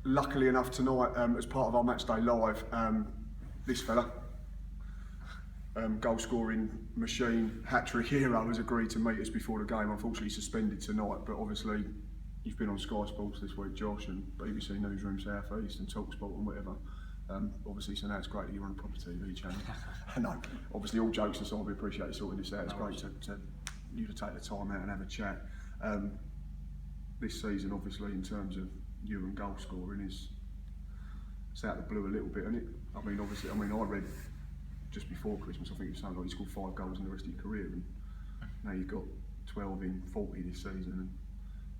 Luckily enough tonight, as part of our match day live, this fella, goal scoring machine, hat-trick hero, has agreed to meet us before the game. Unfortunately suspended tonight, but obviously you've been on Sky Sports this week, Josh, and BBC Newsroom South East and TalkSport and whatever. Obviously, so now it's great that you're on a proper TV channel. No, obviously all jokes aside, we appreciate you sorting this out. It's great to you to take the time out and have a chat. This season, obviously, in terms of you and goal scoring, it's out of the blue a little bit, isn't it? I mean, obviously, I read just before Christmas, I think you sounded like you scored 5 goals in the rest of your career, and now you've got 12 in 40 this season. And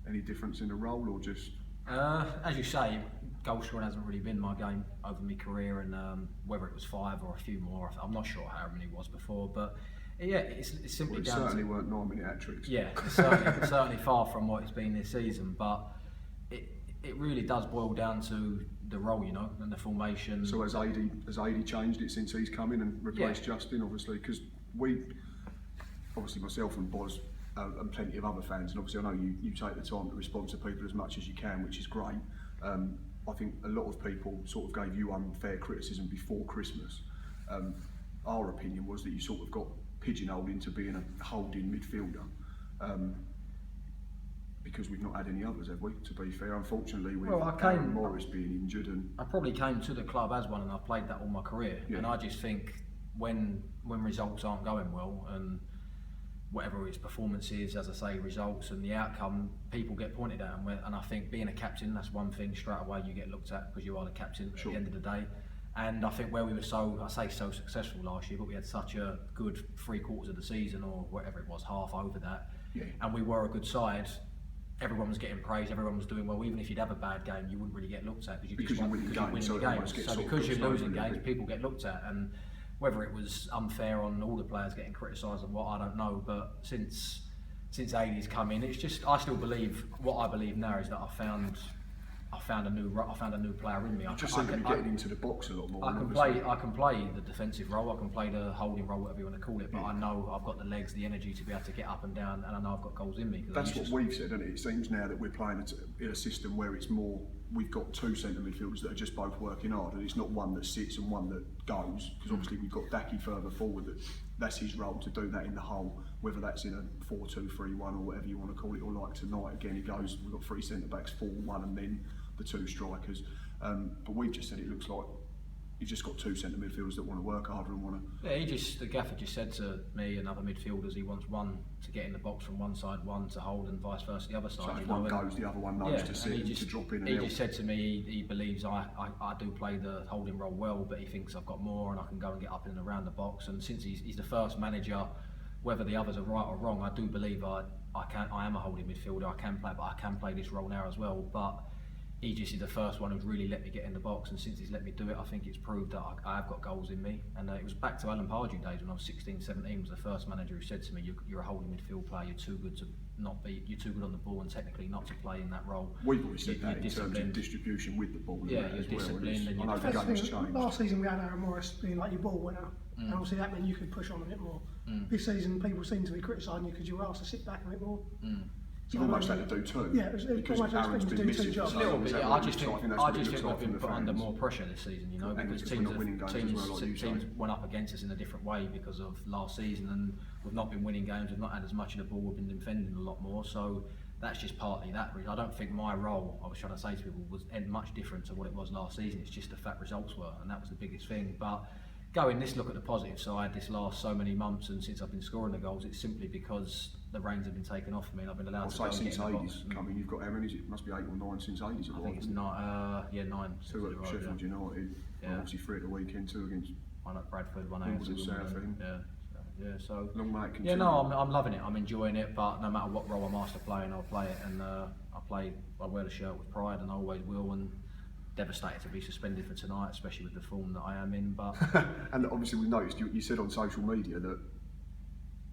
any difference in the role, or just? As you say, goal scoring hasn't really been my game over my career, and whether it was 5 or a few more, I'm not sure how many it was before, but yeah, it's simply down certainly to, weren't 9-minute hat-tricks. Yeah, it's certainly far from what it's been this season, but it really does boil down to the role, you know, and the formation. So has AD changed it since he's come in and replaced Justin, obviously? Because obviously myself and Boz and plenty of other fans, and obviously I know you take the time to respond to people as much as you can, which is great. I think a lot of people sort of gave you unfair criticism before Christmas. Our opinion was that you sort of got pigeonholed into being a holding midfielder. Because we've not had any others, have we? To be fair, unfortunately, with Aaron Morris being injured, and I probably came to the club as one, and I've played that all my career. Yeah. And I just think when results aren't going well, and whatever its performance is, as I say, results and the outcome, people get pointed at, and I think being a captain, that's one thing straight away you get looked at because you are the captain at the end of the day. And I think where we were so successful last year, but we had such a good 3/4 of the season, or whatever it was, half over that, and we were a good side. Everyone was getting praised, everyone was doing well. Even if you'd have a bad game, you wouldn't really get looked at because you're winning games. So because you're losing games, people get looked at. And whether it was unfair on all the players getting criticised and what, I don't know. But since AD's come in, it's just, I still believe, what I believe now is that I found a new player in me. I just seem to be getting into the box a lot more. I can play the defensive role, I can play the holding role, whatever you want to call it, but I know I've got the legs, the energy to be able to get up and down, and I know I've got goals in me. That's what we've said, isn't it? It seems now that we're playing in a system where it's more, we've got 2 centre midfielders that are just both working hard, and it's not one that sits and one that goes, because obviously we've got Daki further forward, that's his role to do that in the hole, whether that's in a 4-2-3-1 or whatever you want to call it, or like tonight again, it goes, we've got 3 centre backs, 4-1, and then the 2 strikers, but we've just said it looks like you've just got 2 centre midfielders that want to work harder and want to. Yeah, the gaffer just said to me and other midfielders, he wants one to get in the box from one side, one to hold, and vice versa the other side. So if one goes, the other one knows to sit and to drop in. He just said to me he believes I do play the holding role well, but he thinks I've got more and I can go and get up in and around the box. And since he's the first manager, whether the others are right or wrong, I do believe I am a holding midfielder. I can play this role now as well, but he just is the first one who's really let me get in the box, and since he's let me do it, I think it's proved that I have got goals in me. And it was back to Alan Pardew days when I was 16, 17, was the first manager who said to me, you're a holding midfield player, you're too good on the ball and technically not to play in that role. We've always said that in terms of distribution with the ball. Yeah, you're disciplined. And I know the game's changed. Last season we had Aaron Morris being like your ball winner, and obviously that meant you could push on a bit more. This season people seem to be criticising you because you were asked to sit back a bit more. You almost had to do 2. Yeah, because Aaron's been missing 2 jobs. A little bit, yeah. I just think we've been put under more pressure this season, you know, because teams went up against us in a different way because of last season, and we've not been winning games, we've not had as much of the ball, we've been defending a lot more, so that's just partly that. I don't think my role, I was trying to say to people, was much different to what it was last season. It's just the fact results were, and that was the biggest thing. But let's look at the positive side. This last so many months, and since I've been scoring the goals, it's simply because the reins have been taken off me and I've been allowed to go and get in the box. Since 80's coming, you've got how many? It must be 8 or 9 since 80's. I think it's 9. 9. 2 at Sheffield United. Obviously 3 at the weekend, 2 against 1 at Bradford, 1 at Southend. Yeah. Yeah, so long may it continue. yeah, no, I'm loving it. I'm enjoying it. But no matter what role I'm asked to play, and I'll play it. And I wear the shirt with pride, and I always will. And devastated to be suspended for tonight, especially with the form that I am in. But and obviously we noticed you said on social media that,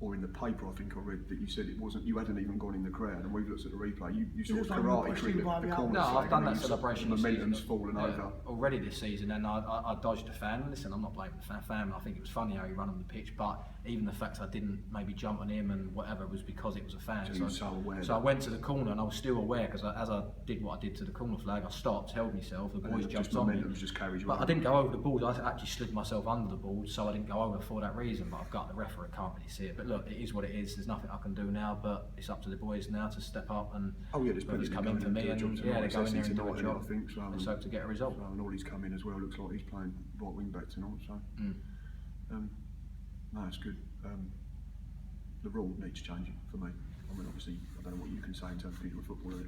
or in the paper I think I read, that you said it wasn't, you hadn't even gone in the crowd, and we've looked at the replay, you sort of looks like you were karate pushed tricked in by the the corner no, flag, I've done and that then celebration the this momentum's season, fallen over. already this season, and I dodged a fan. Listen, I'm not blaming the fan. I think it was funny how he ran on the pitch, but even the fact I didn't maybe jump on him and whatever was because it was a fan. So you were so aware. So I went to the corner, and I was still aware because as I did what I did to the corner flag, I stopped, held myself. The boys jumped on me, just carried you but over. I didn't go over the board. I actually slid myself under the board, so I didn't go over for that reason. But I've got the referee, can't really see it. But look, it is what it is. There's nothing I can do now, but it's up to the boys now to step up and there's whoever's plenty come going in for me, and yeah, they go in there and do a tonight, job. I think so. Let's hope to get a result. So, and all he's come in as well. Looks like he's playing right wing back tonight. So no, it's good. The rule needs changing for me. I mean, obviously, I don't know what you can say in terms of being a footballer.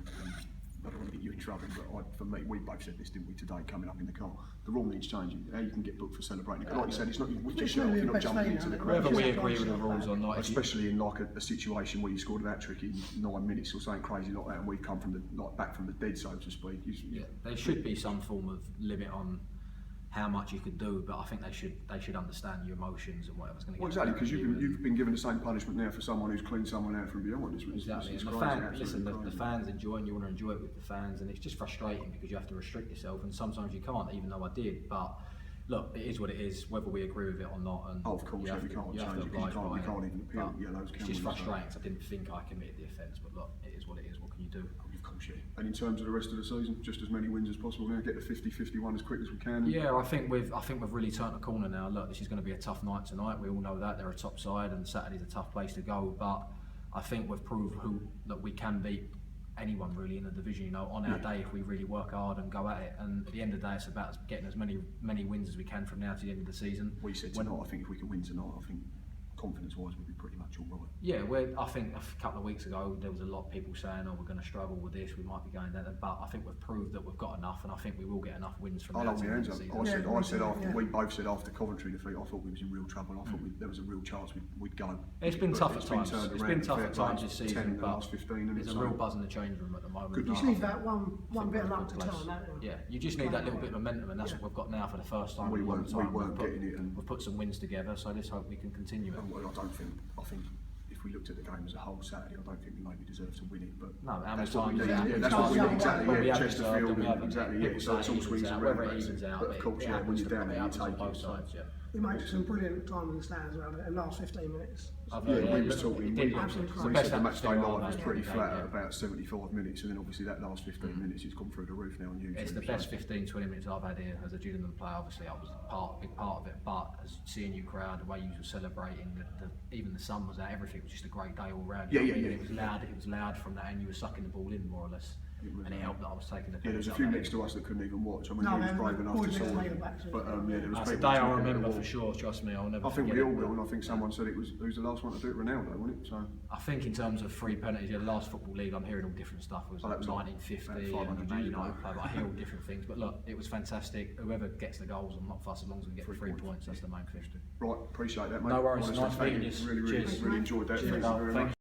I don't want to get you in trouble, but for me, we both said this, didn't we, today, coming up in the car. The rule needs changing. How you can get booked for celebrating. Like you said, it's not with yourself, you're not jumping into the crowd. Whether we agree with the rules or not, Especially in like a situation where you scored a hat-trick in 9 minutes or something crazy like that, and we've come from the back from the dead, so to speak. Yeah, there should be some form of limit on how much you could do, but I think they should understand your emotions and whatever's going to. Well, exactly, because you've been given the same punishment now for someone who's cleaned someone out from behind. Exactly, and the fans enjoy, and you want to enjoy it with the fans, and it's just frustrating because you have to restrict yourself, and sometimes you can't, even though I did. But look, it is what it is, whether we agree with it or not. And of course, you can't change it. You can't even appeal. It's just frustrating because I didn't think I committed the offence, but look, it is what it is. What can you do? Of course, yeah. And in terms of the rest of the season, just as many wins as possible now, get the 50-51 as quick as we can. Yeah, I think we've really turned the corner now. Look, this is going to be a tough night tonight. We all know that they're a top side, and Saturday's a tough place to go. But I think we've proved that we can beat anyone really in the division. You know, on our day if we really work hard and go at it. And at the end of the day, it's about getting as many wins as we can from now to the end of the season. We said tonight, I think if we can win tonight, I think confidence-wise we'll be pretty much all right. Yeah, I think a couple of weeks ago there was a lot of people saying, "Oh, we're going to struggle with this. We might be going down." But I think we've proved that we've got enough, and I think we will get enough wins from now to the end of the season. I said after we both said after Coventry defeat, I thought we was in real trouble. I thought there was a real chance we'd go. It's been tough at times. It's been tough at times this season, but there's a real buzz in the change room at the moment. You just need that one bit of luck to turn that. Yeah, you just need that little bit of momentum, and that's what we've got now for the first time. We weren't getting it, and we've put some wins together. So let's hope we can continue it. I think if we looked at the game as a whole Saturday, I don't think we maybe deserve to win it. But no, how many that's what we times? need. That's what we need. Exactly. Yeah, Chesterfield. Exactly. Yeah. So it's all swings and roundabouts. But of course, yeah, when you're down there, you take it. Sides, yeah. We made some brilliant time in the stands around it in the last 15 minutes. We were talking. We said the match day line was pretty flat at about 75 minutes, and then obviously that last 15 minutes it's gone through the roof now on YouTube. It's the best 15-20 minutes I've had here as a Julian player. Obviously, I was a big part of it, but as seeing you crowd, the way you were celebrating, even the sun was out, everything was just a great day all round. Yeah. It was loud from that, and you were sucking the ball in more or less. And it helped that I was taking the there was a few next to us that couldn't even watch. I mean, he was brave enough to sort it. But there was that's a day I'll remember for sure, trust me, I'll never forget. I think we all will, and I think someone said who's the last one to do it? Ronaldo, wasn't it? So I think in terms of free penalties, the last Football League, I'm hearing all different stuff. It was like 1950 and Man United play, but I hear all different things. But look, it was fantastic. Whoever gets the goals, I'm not fussed as long as we get 3 points, that's the main thing. Right, appreciate that, mate. No worries, nice meeting you. Really enjoyed that. Thank you very much.